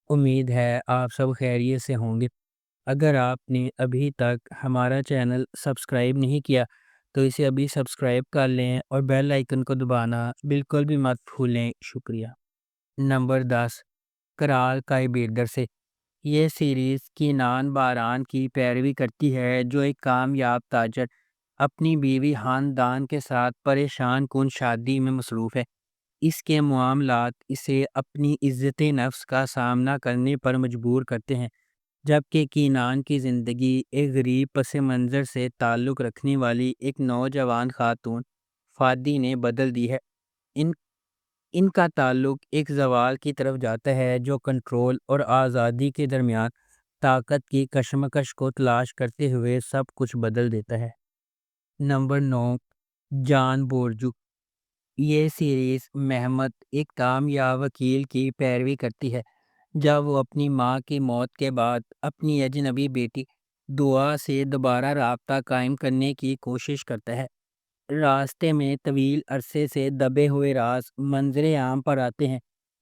امید ہے آپ سب خیریت سے ہوں گے۔ اگر آپ نے ابھی تک ہمارا چینل سبسکرائب نہیں کیا تو اسے ابھی سبسکرائب کر لیں اور بیل آئیکن کو دبانا بالکل بھی مت بھولیں۔ شکریہ۔ نمبر 10، کرال کائبیردر سے۔ یہ سیریز کینان باران کی پیروی کرتی ہے، جو ایک کامیاب تاجر اپنی بیوی خاندان کے ساتھ پریشان کن شادی میں مصروف ہے۔ اس کے معاملات اسے اپنی عزت نفس کا سامنا کرنے پر مجبور کرتے ہیں، جبکہ کینان کی زندگی ایک غریب پس منظر سے تعلق رکھنے والی ایک نوجوان خاتون فادی نے بدل دی ہے۔ ان ان کا تعلق ایک زوال کی طرف جاتا ہے جو کنٹرول اور آزادی کے درمیان طاقت کی کشمکش کو تلاش کرتے ہوئے سب کچھ بدل دیتا ہے۔ نمبر 9، جان بورجو۔ یہ سیریز محمد ایک کامیاب وکیل کی پیروی کرتی ہے، جب وہ اپنی ماں کی موت کے بعد اپنی اجنبی بیٹی دعا سے دوبارہ رابطہ قائم کرنے کی کوشش کرتا ہے۔ راستے میں طویل عرصے سے دبے ہوئے راز منظر عام پر آتے ہیں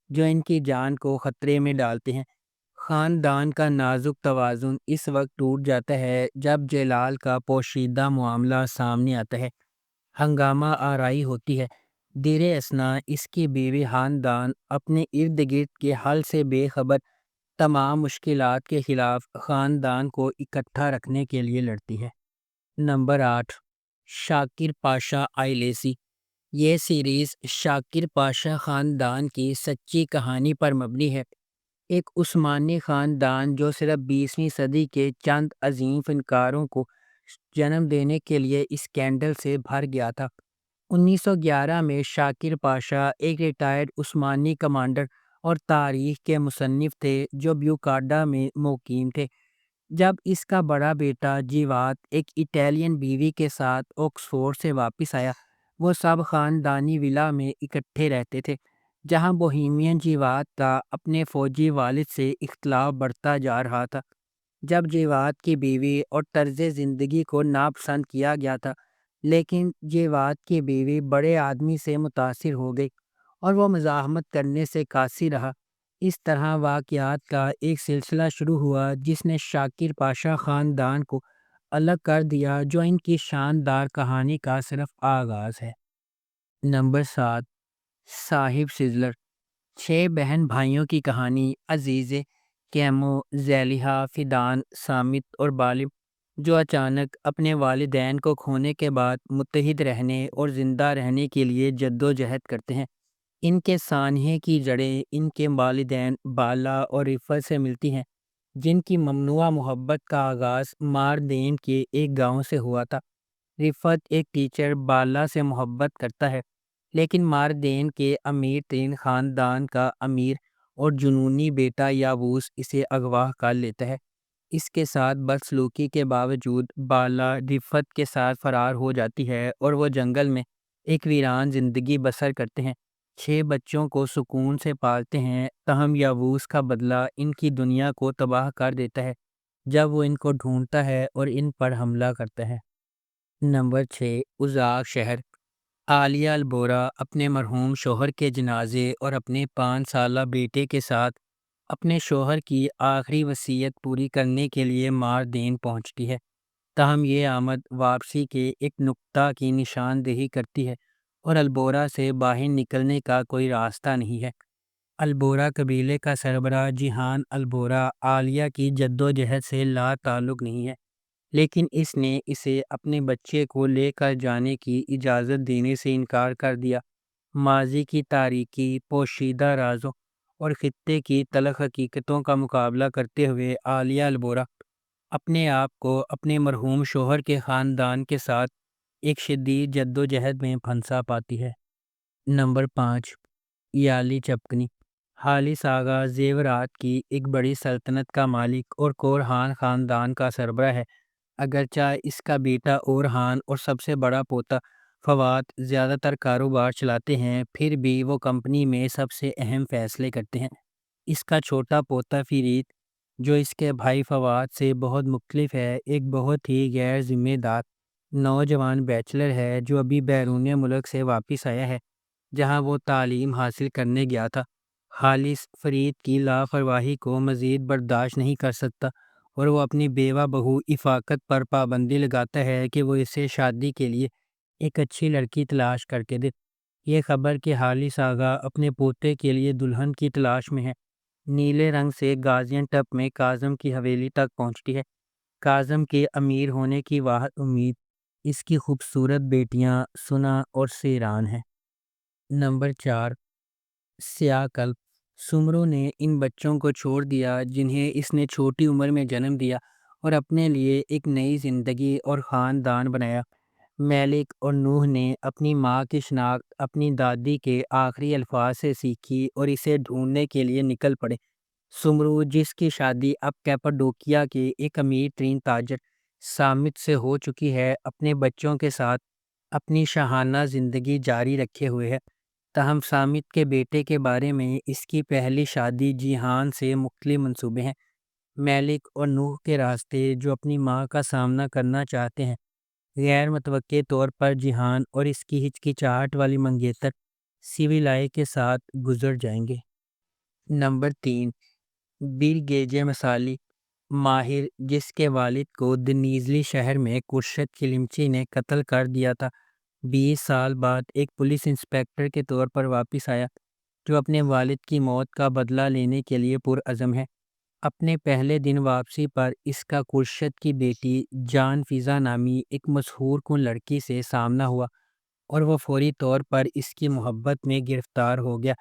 جو ان کی جان کو خطرے میں ڈالتے ہیں۔ خاندان کا نازک توازن اس وقت ٹوٹ جاتا ہے جب جلال کا پوشیدہ معاملہ سامنے آتا ہے۔ ہنگامہ آرائی ہوتی ہے۔ دیر اثنا اس کی بیوی خاندان اپنے ارد گرد کے حل سے بے خبر تمام مشکلات کے خلاف خاندان کو اکٹھا رکھنے کے لیے لڑتی ہے۔ نمبر 8، شاکر پاشا آئلیسی۔ یہ سیریز شاکر پاشا خاندان کی سچی کہانی پر مبنی ہے، ایک عثمانی خاندان جو صرف 20ویں صدی کے چند عظیم فنکاروں کو جنم دینے کے لیے اسکینڈل سے بھر گیا تھا۔ 1911 میں شاکر پاشا ایک ریٹائرڈ عثمانی کمانڈر اور تاریخ کے مصنف تھے جو بیوکاڈا میں مقیم تھے۔ جب اس کا بڑا بیٹا جیوات ایک اٹالین بیوی کے ساتھ آکسفورڈ سے واپس آیا، وہ سب خاندانی ولا میں اکٹھے رہتے تھے، جہاں بوہیمین جیوات کا اپنے فوجی والد سے اختلاف بڑھتا جا رہا تھا۔ جب جیوات کی بیوی اور طرز زندگی کو ناپسند کیا گیا تھا، لیکن جیوات کی بیوی بڑے آدمی سے متاثر ہو گئی اور وہ مزاحمت کرنے سے قاصر رہا۔ اس طرح واقعات کا ایک سلسلہ شروع ہوا جس نے شاکر پاشا خاندان کو الگ کر دیا، جو ان کی شاندار کہانی کا صرف آغاز ہے۔ نمبر 7، صاحب سزلر۔ 6 بہن بھائیوں کی کہانی، عزیزے، کیمو، زیلیحہ، فیدان، سامت اور بالب، جو اچانک اپنے والدین کو کھونے کے بعد متحد رہنے اور زندہ رہنے کے لیے جدوجہد کرتے ہیں۔ ان کے سانحے کی جڑیں ان کے والدین بالا اور رفت سے ملتی ہیں، جن کی ممنوعہ محبت کا آغاز ماردین کے ایک گاؤں سے ہوا تھا۔ رفت ایک ٹیچر بالا سے محبت کرتا ہے، لیکن ماردین کے امیر ترین خاندان کا امیر اور جنونی بیٹا یاووس اسے اغوا کر لیتا ہے۔ اس کے ساتھ بدسلوکی کے باوجود بالا رفت کے ساتھ فرار ہو جاتی ہے اور وہ جنگل میں ایک ویران زندگی بسر کرتے ہیں۔ 6 بچوں کو سکون سے پالتے ہیں، تاہم یاووس کا بدلہ ان کی دنیا کو تباہ کر دیتا ہے جب وہ ان کو ڈھونڈتا ہے اور ان پر حملہ کرتا ہے۔ نمبر 6، ازاک شہر۔ عالیہ البورا اپنے مرحوم شوہر کے جنازے اور اپنے 5 سالہ بیٹے کے ساتھ اپنے شوہر کی آخری وصیت پوری کرنے کے لیے ماردین پہنچتی ہے، تاہم یہ آمد واپسی کے ایک نقطہ کی نشاندہی کرتی ہے اور البورا سے باہر نکلنے کا کوئی راستہ نہیں ہے۔ البورا قبیلے کا سربراہ جیہان البورا عالیہ کی جدوجہد سے لا تعلق نہیں ہے، لیکن اس نے اسے اپنے بچے کو لے کر جانے کی اجازت دینے سے انکار کر دیا۔ ماضی کی تاریکی، پوشیدہ رازوں اور خطے کی تلخ حقیقتوں کا مقابلہ کرتے ہوئے عالیہ البورا اپنے آپ کو اپنے مرحوم شوہر کے خاندان کے ساتھ ایک شدید جدوجہد میں پھنسا پاتی ہے۔ نمبر 5، یالی چپکنی۔ حالی ساگا زیورات کی ایک بڑی سلطنت کا مالک اور کورہان خاندان کا سربراہ ہے۔ اگرچہ اس کا بیٹا اورہان اور سب سے بڑا پوتا فواد زیادہ تر کاروبار چلاتے ہیں، پھر بھی وہ کمپنی میں سب سے اہم فیصلے کرتے ہیں۔ اس کا چھوٹا پوتا فریت، جو اس کے بھائی فواد سے بہت مختلف ہے، ایک بہت ہی غیر ذمہ دار نوجوان بیچلر ہے جو ابھی بیرون ملک سے واپس آیا ہے، جہاں وہ تعلیم حاصل کرنے گیا تھا۔ خالص فرید کی لاپرواہی کو مزید برداشت نہیں کر سکتا اور وہ اپنی بیوہ بہو افاقت پر پابندی لگاتا ہے کہ وہ اسے شادی کے لیے ایک اچھی لڑکی تلاش کر کے دے۔ یہ خبر کہ خالص آغا اپنے پوتے کے لیے دلہن کی تلاش میں ہے، نیلے رنگ سے گازین ٹپ میں کاظم کی حویلی تک پہنچتی ہے۔ کاظم کے امیر ہونے کی واحد امید اس کی خوبصورت بیٹیاں سنا اور سیران ہیں۔ نمبر 4، سیاہ قلب۔ سمرو نے ان بچوں کو چھوڑ دیا جنہیں اس نے چھوٹی عمر میں جنم دیا اور اپنے لیے ایک نئی زندگی اور خاندان بنایا۔ میلک اور نوح نے اپنی ماں کی شناخت اپنی دادی کے آخری الفاظ سے سیکھی اور اسے ڈھونڈنے کے لیے نکل پڑے۔ سمرو، جس کی شادی اب کیپاڈوکیا کے ایک امیر ترین تاجر سامت سے ہو چکی ہے، اپنے بچوں کے ساتھ اپنی شاہانہ زندگی جاری رکھے ہوئے ہے۔ تاہم سامت کے بیٹے کے بارے میں اس کی پہلی شادی جیہان سے مختلف منصوبے ہیں۔ میلک اور نوح کے راستے جو اپنی ماں کا سامنا کرنا چاہتے ہیں، غیر متوقع طور پر جیہان اور اس کی ہچکچاہٹ والی منگیتر سیویلائے کے ساتھ گزر جائیں گے۔ نمبر 3، بیر گیجے مسالی۔ ماہر، جس کے والد کو دنیزلی شہر میں کرشد کلمچی نے قتل کر دیا تھا، 20 سال بعد ایک پولیس انسپکٹر کے طور پر واپس آیا، جو اپنے والد کی موت کا بدلہ لینے کے لیے پرعزم ہے۔ اپنے پہلے دن واپسی پر اس کا کرشد کی بیٹی جان فضا نامی ایک مسحور کن لڑکی سے سامنا ہوا اور وہ فوری طور پر اس کی محبت میں گرفتار ہو گیا۔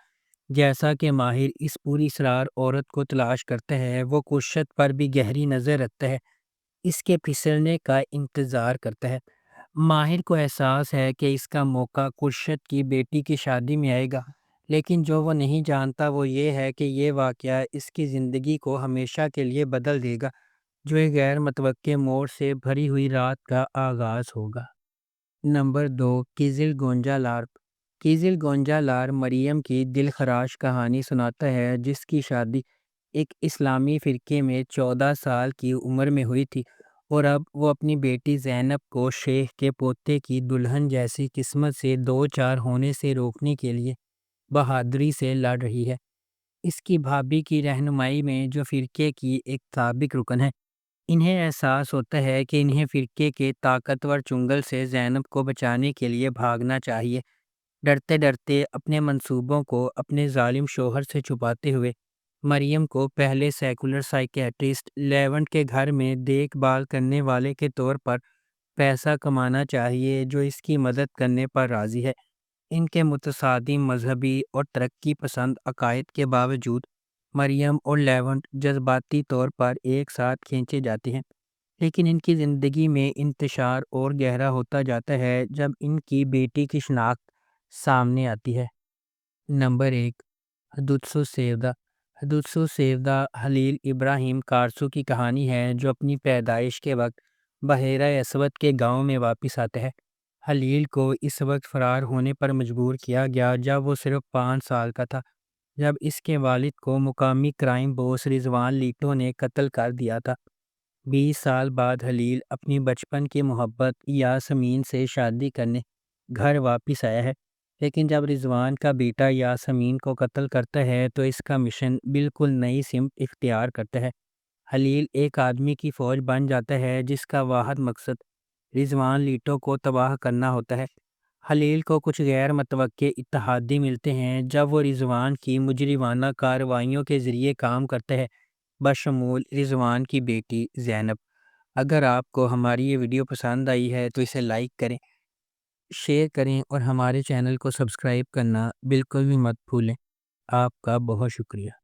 جیسا کہ ماہر اس پوری اسرار عورت کو تلاش کرتا ہے، وہ کرشد پر بھی گہری نظر رکھتا ہے، اس کے پھسلنے کا انتظار کرتا ہے۔ ماہر کو احساس ہے کہ اس کا موقع کرشد کی بیٹی کی شادی میں آئے گا، لیکن جو وہ نہیں جانتا وہ یہ ہے کہ یہ واقعہ اس کی زندگی کو ہمیشہ کے لیے بدل دے گا، جو ایک غیر متوقع موڑ سے بھری ہوئی رات کا آغاز ہوگا۔ نمبر 2، کیزل گونجا لار۔ کیزل گونجا لار مریم کی دل خراش کہانی سناتا ہے، جس کی شادی ایک اسلامی فرقے میں 14 سال کی عمر میں ہوئی تھی اور اب وہ اپنی بیٹی زینب کو شیخ کے پوتے کی دلہن جیسی قسمت سے دو چار ہونے سے روکنے کے لیے بہادری سے لڑ رہی ہے۔ اس کی بھابھی کی رہنمائی میں، جو فرقے کی ایک سابق رکن ہے، انہیں احساس ہوتا ہے کہ انہیں فرقے کے طاقتور چنگل سے زینب کو بچانے کے لیے بھاگنا چاہیے۔ ڈرتے ڈرتے اپنے منصوبوں کو اپنے ظالم شوہر سے چھپاتے ہوئے، مریم کو پہلے سیکولر سائیکیٹرسٹ لیونٹ کے گھر میں دیکھ بھال کرنے والے کے طور پر پیسہ کمانا چاہیے، جو اس کی مدد کرنے پر راضی ہے۔ ان کے متصادم مذہبی اور ترقی پسند عقائد کے باوجود مریم اور لیونٹ جذباتی طور پر ایک ساتھ کھینچے جاتے ہیں، لیکن ان کی زندگی میں انتشار اور گہرا ہوتا جاتا ہے جب ان کی بیٹی کی شناخت سامنے آتی ہے۔ نمبر 1، حدوثو سیودہ۔ حدوثو سیودہ خلیل ابراہیم کارسو کی کہانی ہے، جو اپنی پیدائش کے وقت بحیرہ اسود کے گاؤں میں واپس آتا ہے۔ خلیل کو اس وقت فرار ہونے پر مجبور کیا گیا جب وہ صرف 5 سال کا تھا، جب اس کے والد کو مقامی کرائم باس رضوان لیٹو نے قتل کر دیا تھا۔ 20 سال بعد خلیل اپنی بچپن کی محبت یاسمین سے شادی کرنے گھر واپس آیا ہے، لیکن جب رضوان کا بیٹا یاسمین کو قتل کرتا ہے تو اس کا مشن بالکل نئی سمت اختیار کرتا ہے۔ خلیل ایک آدمی کی فوج بن جاتا ہے جس کا واحد مقصد رضوان لیٹو کو تباہ کرنا ہوتا ہے۔ خلیل کو کچھ غیر متوقع اتحادی ملتے ہیں جب وہ رضوان کی مجرمانہ کارروائیوں کے ذریعے کام کرتا ہے، بشمول رضوان کی بیٹی زینب۔ اگر آپ کو ہماری یہ ویڈیو پسند آئی ہے تو اسے لائک کریں، شیئر کریں اور ہمارے چینل کو سبسکرائب کرنا بالکل بھی مت بھولیں۔ آپ کا بہت شکریہ۔